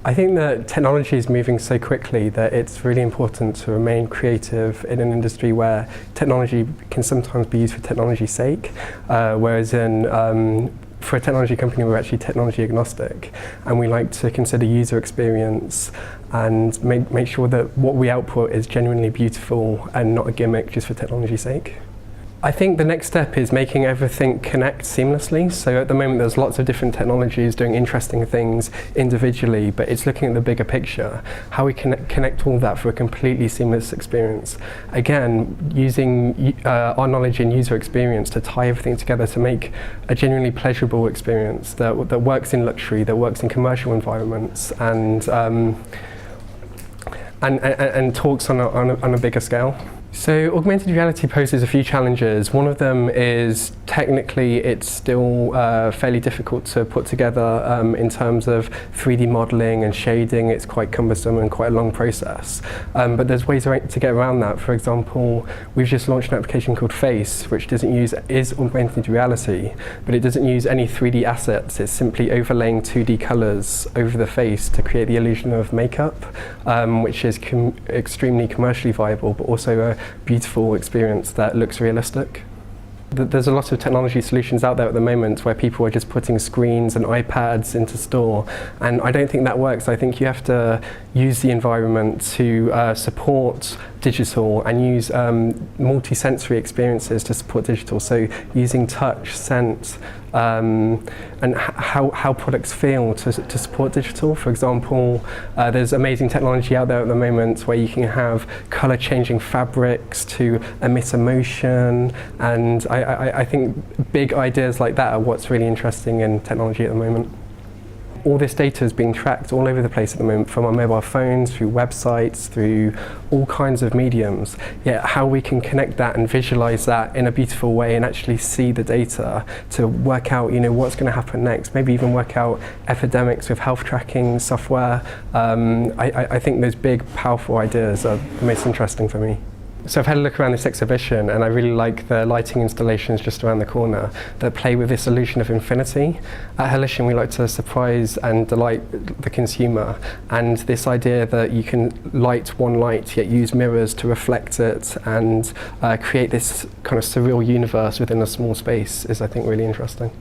I think that technology is moving so quickly that it's really important to remain creative in an industry where technology can sometimes be used for technology's sake, whereas for a technology company we're actually technology agnostic, and we like to consider user experience and make sure that what we output is genuinely beautiful and not a gimmick just for technology's sake. I think the next step is making everything connect seamlessly. So at the moment there's lots of different technologies doing interesting things individually, but it's looking at the bigger picture, how we can connect all that for a completely seamless experience. Again, using our knowledge in user experience to tie everything together to make a genuinely pleasurable experience that works in luxury, that works in commercial environments, and talks on a bigger scale. So augmented reality poses a few challenges. One of them is technically it's still fairly difficult to put together in terms of 3D modeling and shading. It's quite cumbersome and quite a long process. But there's ways to get around that. For example, we've just launched an application called Face, which is augmented reality, but it doesn't use any 3D assets. It's simply overlaying 2D colors over the face to create the illusion of makeup, which is extremely commercially viable, but also a beautiful experience that looks realistic. There's a lot of technology solutions out there at the moment where people are just putting screens and iPads into store, and I don't think that works. I think you have to use the environment to support digital and use multi-sensory experiences to support digital. So using touch, scent, and how products feel to support digital. For example, there's amazing technology out there at the moment where you can have color changing fabrics to emit emotion, and I think big ideas like that are what's really interesting in technology at the moment. All this data is being tracked all over the place at the moment, from our mobile phones, through websites, through all kinds of mediums. Yet how we can connect that and visualize that in a beautiful way and actually see the data to work out, what's going to happen next, maybe even work out epidemics with health tracking software. I think those big, powerful ideas are the most interesting for me. So I've had a look around this exhibition, and I really like the lighting installations just around the corner that play with this illusion of infinity. At Holition, we like to surprise and delight the consumer, and this idea that you can light one light yet use mirrors to reflect it and create this kind of surreal universe within a small space is, I think, really interesting.